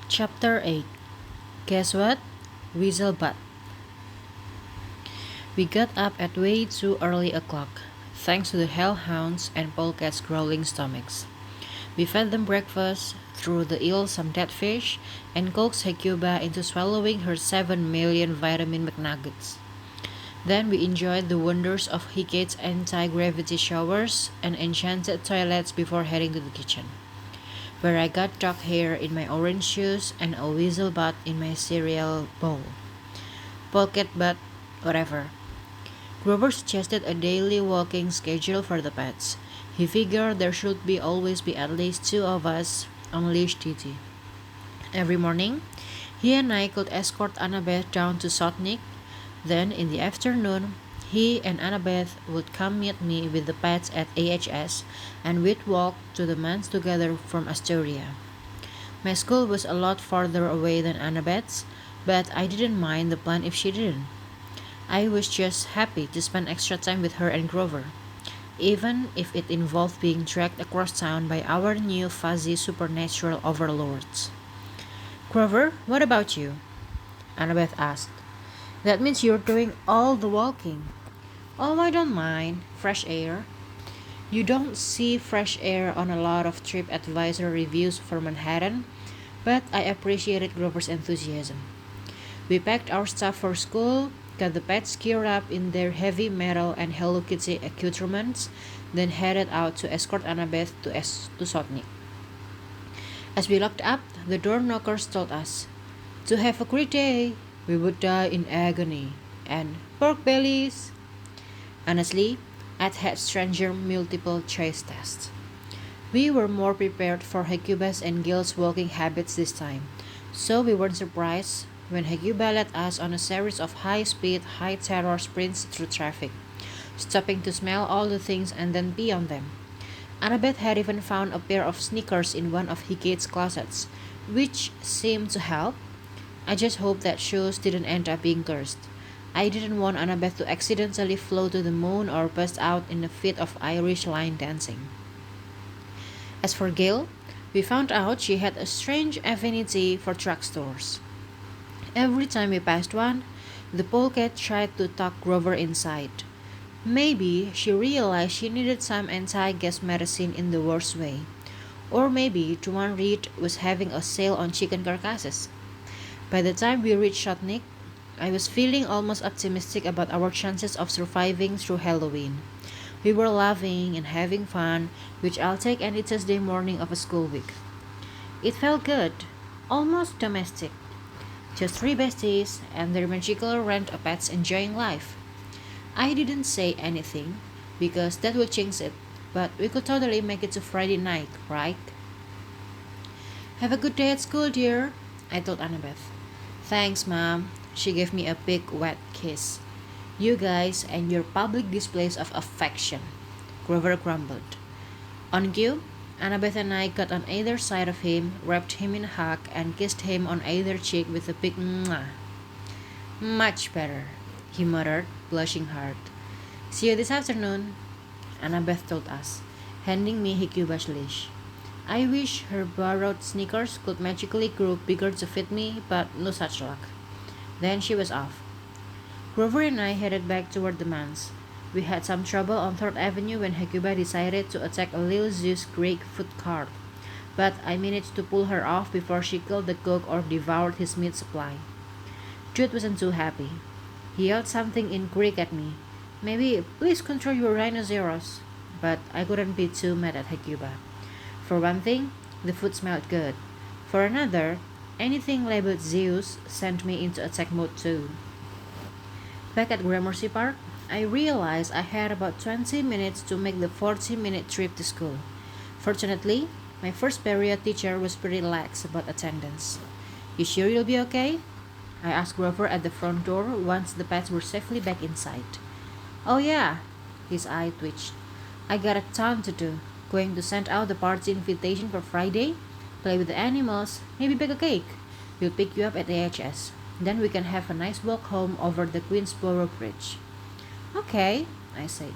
Chapter 8. Guess what? Weaselbutt. We got up at way too early o'clock, thanks to the hellhounds and polecats' growling stomachs. We fed them breakfast, threw the eel some dead fish, and coaxed Hecuba into swallowing her 7 million vitamin McNuggets. Then we enjoyed the wonders of Hecate's anti-gravity showers and enchanted toilets before heading to the kitchen, where I got dog hair in my orange shoes and a weasel butt in my cereal bowl. Pocket butt, whatever. Grover suggested a daily walking schedule for the pets. He figured there should always be at least two of us on leash duty. Every morning, he and I could escort Annabeth down to Sotnik. Then, in the afternoon, he and Annabeth would come meet me with the pets at AHS, and we'd walk to the manse together from Astoria. My school was a lot farther away than Annabeth's, but I didn't mind the plan if she didn't. I was just happy to spend extra time with her and Grover, even if it involved being dragged across town by our new fuzzy supernatural overlords. Grover, what about you? Annabeth asked. That means you're doing all the walking. Oh, I don't mind. Fresh air. You don't see fresh air on a lot of TripAdvisor reviews for Manhattan, but I appreciated Grover's enthusiasm. We packed our stuff for school, got the pets geared up in their heavy metal and Hello Kitty accoutrements, then headed out to escort Annabeth to Sotnik. As we locked up, the door knockers told us, "To have a great day, we would die in agony," and "pork bellies." Honestly, I'd had stranger multiple choice tests. We were more prepared for Hecuba's and Gil's walking habits this time, so we weren't surprised when Hecuba led us on a series of high-speed, high-terror sprints through traffic, stopping to smell all the things and then pee on them. Annabeth had even found a pair of sneakers in one of Hecate's closets, which seemed to help. I just hope that shoes didn't end up being cursed. I didn't want Annabeth to accidentally float to the moon or bust out in a fit of Irish line dancing. As for Gail, we found out she had a strange affinity for drugstores. Every time we passed one, the polecat tried to tuck Grover inside. Maybe she realized she needed some anti-gas medicine in the worst way. Or maybe Tuan Reed was having a sale on chicken carcasses. By the time we reached Shotnik, I was feeling almost optimistic about our chances of surviving through Halloween. We were laughing and having fun, which I'll take any Tuesday morning of a school week. It felt good, almost domestic. Just three besties and their magical rent of pets enjoying life. I didn't say anything because that would jinx it, but we could totally make it to Friday night, right? Have a good day at school, dear, I told Annabeth. Thanks, Mom. She gave me a big wet kiss. You guys and your public displays of affection, Grover grumbled. On cue, Annabeth and I got on either side of him, wrapped him in a hug, and kissed him on either cheek with a big mwah. Much better, he muttered, blushing hard. See you this afternoon, Annabeth told us, handing me Hecuba's leash. I wish her borrowed sneakers could magically grow bigger to fit me, but no such luck. Then she was off. Grover and I headed back toward the manse. We had some trouble on 3rd Avenue when Hecuba decided to attack a Lil Zeus Greek food cart, but I managed to pull her off before she killed the cook or devoured his meat supply. Jude wasn't too happy. He yelled something in Greek at me. Maybe, please control your rhinoceros. But I couldn't be too mad at Hecuba. For one thing, the food smelled good. For another, anything labeled Zeus sent me into attack mode too. Back at Gramercy Park, I realized I had about 20 minutes to make the 40-minute trip to school. Fortunately, my first period teacher was pretty lax about attendance. You sure you'll be okay? I asked Grover at the front door once the pets were safely back inside. Oh yeah, his eye twitched. I got a ton to do. Going to send out the party invitation for Friday, play with the animals, maybe bake a cake. We'll pick you up at AHS. Then we can have a nice walk home over the Queensboro Bridge. Okay, I said.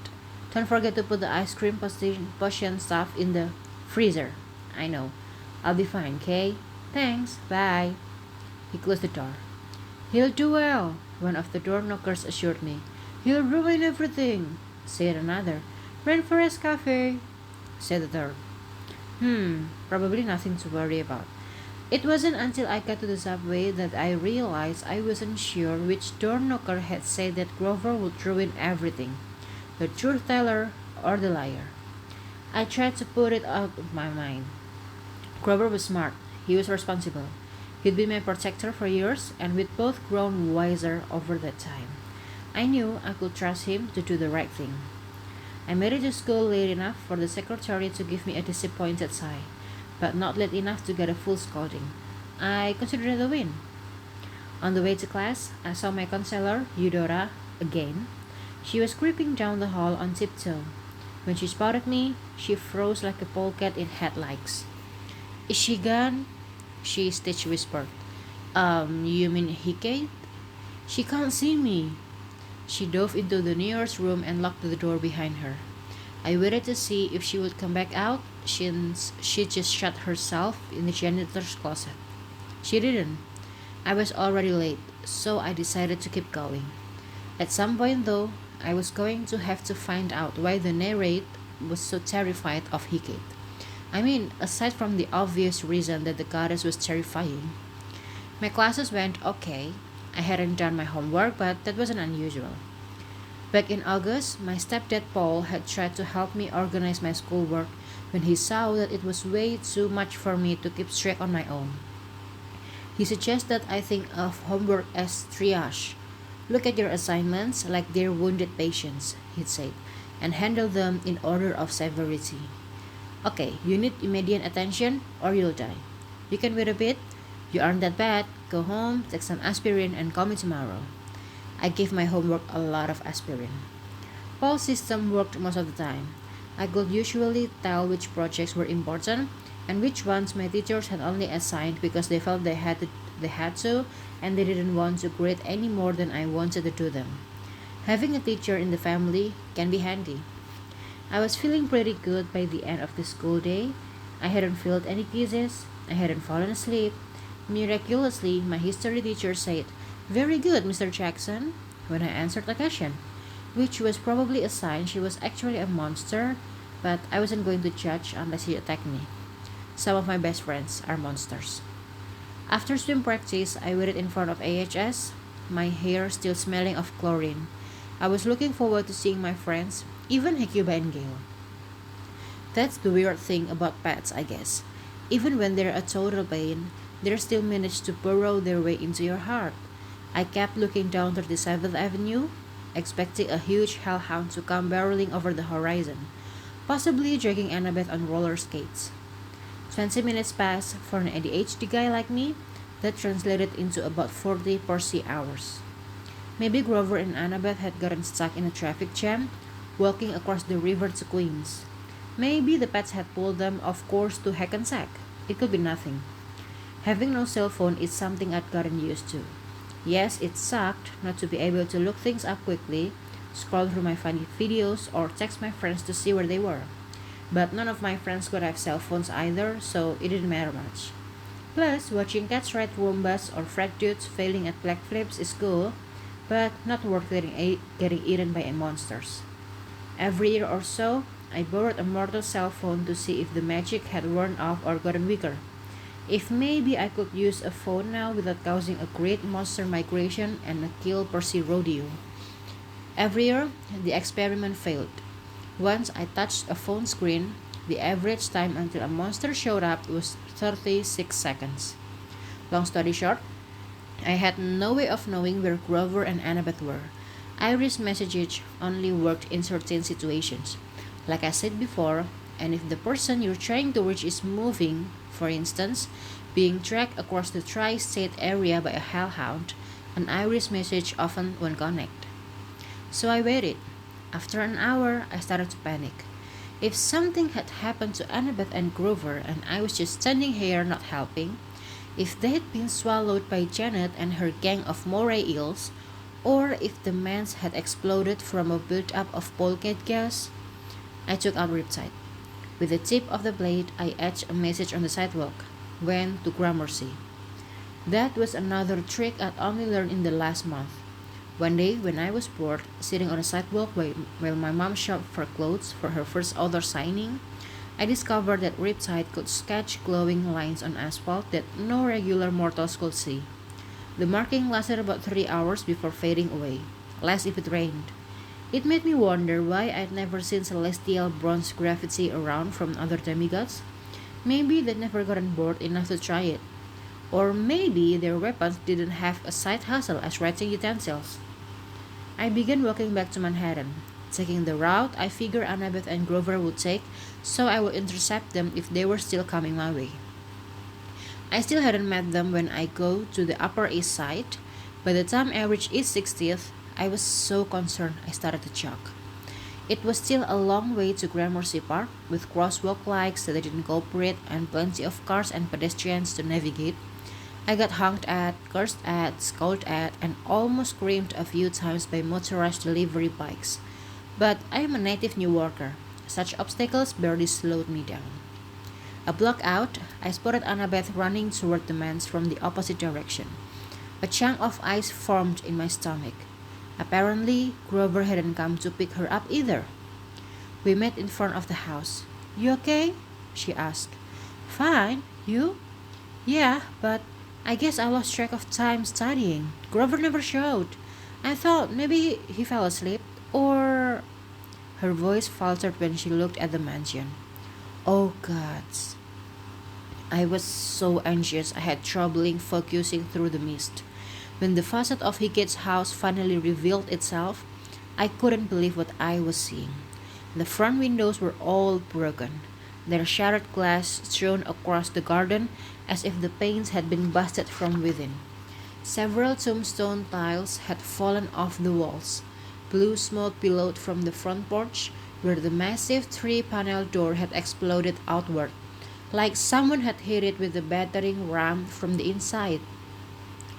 Don't forget to put the ice cream potion stuff in the freezer. I know. I'll be fine, okay? Thanks, bye. He closed the door. He'll do well, one of the door knockers assured me. He'll ruin everything, said another. Rainforest Cafe, said the third. Probably nothing to worry about. It wasn't until I got to the subway that I realized I wasn't sure which door knocker had said that Grover would ruin everything, the truth teller or the liar. I tried to put it out of my mind. Grover was smart. He was responsible. He'd been my protector for years, and we'd both grown wiser over that time. I knew I could trust him to do the right thing. I made it to school late enough for the secretary to give me a disappointed sigh, but not late enough to get a full scolding. I considered it a win. On the way to class, I saw my counselor, Eudora, again. She was creeping down the hall on tiptoe. When she spotted me, she froze like a polecat in headlights. Is she gone? She stitch whispered. You mean Hecate? She can't see me. She dove into the nearest room and locked the door behind her. I waited to see if she would come back out since she just shut herself in the janitor's closet. She didn't. I was already late, so I decided to keep going. At some point, though, I was going to have to find out why the narrator was so terrified of Hecate. I mean, aside from the obvious reason that the goddess was terrifying. My classes went okay. I hadn't done my homework, but that wasn't unusual. Back in August, my stepdad Paul had tried to help me organize my schoolwork when he saw that it was way too much for me to keep track on my own. He suggested I think of homework as triage. Look at your assignments like they're wounded patients, he'd said, and handle them in order of severity. Okay, you need immediate attention or you'll die. You can wait a bit. You aren't that bad. Go home, take some aspirin, and call me tomorrow. I gave my homework a lot of aspirin. Paul's system worked most of the time. I could usually tell which projects were important and which ones my teachers had only assigned because they felt they had to and they didn't want to grade any more than I wanted to do them. Having a teacher in the family can be handy. I was feeling pretty good by the end of the school day. I hadn't failed any quizzes. I hadn't fallen asleep. Miraculously, my history teacher said, "Very good, Mr. Jackson," when I answered the question, which was probably a sign she was actually a monster, but I wasn't going to judge unless she attacked me. Some of my best friends are monsters. After swim practice, I waited in front of AHS, my hair still smelling of chlorine. I was looking forward to seeing my friends, even Hecuba and Gale. That's the weird thing about pets, I guess. Even when they're a total pain, they still manage to burrow their way into your heart. I kept looking down 37th Avenue, expecting a huge hellhound to come barreling over the horizon, possibly dragging Annabeth on roller skates. 20 minutes passed for an ADHD guy like me. That translated into about 40 Percy hours. Maybe Grover and Annabeth had gotten stuck in a traffic jam, walking across the river to Queens. Maybe the pets had pulled them off course to Hackensack. It could be nothing. Having no cell phone is something I'd gotten used to. Yes, it sucked not to be able to look things up quickly, scroll through my funny videos, or text my friends to see where they were. But none of my friends could have cell phones either, so it didn't matter much. Plus, watching cats ride Roombas or frat dudes failing at black flips is cool, but not worth getting eaten by monsters. Every year or so, I borrowed a mortal cell phone to see if the magic had worn off or gotten weaker. If maybe I could use a phone now without causing a great monster migration and a kill Percy rodeo. Every year, the experiment failed. Once I touched a phone screen, the average time until a monster showed up was 36 seconds. Long story short, I had no way of knowing where Grover and Annabeth were. Iris messaging only worked in certain situations. Like I said before, and if the person you're trying to reach is moving, for instance, being tracked across the tri-state area by a hellhound, an Iris message often won't connect. So I waited. After an hour, I started to panic. If something had happened to Annabeth and Grover and I was just standing here not helping, if they had been swallowed by Janet and her gang of moray eels, or if the man's had exploded from a build-up of polecat gas, I took out Riptide. With the tip of the blade, I etched a message on the sidewalk. went to Gramercy. That was another trick I'd only learned in the last month. One day, when I was bored, sitting on a sidewalk while my mom shopped for clothes for her first author signing, I discovered that Riptide could sketch glowing lines on asphalt that no regular mortals could see. The marking lasted about 3 hours before fading away, less if it rained. It made me wonder why I'd never seen celestial bronze graffiti around from other demigods. Maybe they'd never gotten bored enough to try it. Or maybe their weapons didn't have a side hustle as writing utensils. I began walking back to Manhattan, taking the route I figured Annabeth and Grover would take so I would intercept them if they were still coming my way. I still hadn't met them when I go to the Upper East Side. By the time I reached East 60th, I was so concerned I started to choke. It was still a long way to Gramercy Park, with crosswalk lights that didn't cooperate and plenty of cars and pedestrians to navigate. I got honked at, cursed at, scolded at, and almost screamed a few times by motorized delivery bikes. But I am a native New Yorker. Such obstacles barely slowed me down. A block out, I spotted Annabeth running toward the manse from the opposite direction. A chunk of ice formed in my stomach. Apparently, Grover hadn't come to pick her up either. We met in front of the house. "You okay?" she asked. "Fine. You?" "Yeah, but I guess I lost track of time studying. Grover never showed. I thought maybe he fell asleep, or..." Her voice faltered when she looked at the mansion. Oh gods. I was so anxious I had trouble focusing through the mist. When the facade of Hickade's house finally revealed itself, I couldn't believe what I was seeing. The front windows were all broken, their shattered glass strewn across the garden as if the panes had been busted from within. Several tombstone tiles had fallen off the walls. Blue smoke billowed from the front porch, where the massive three-panel door had exploded outward, like someone had hit it with a battering ram from the inside.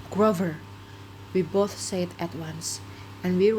"Grover," we both said at once, and we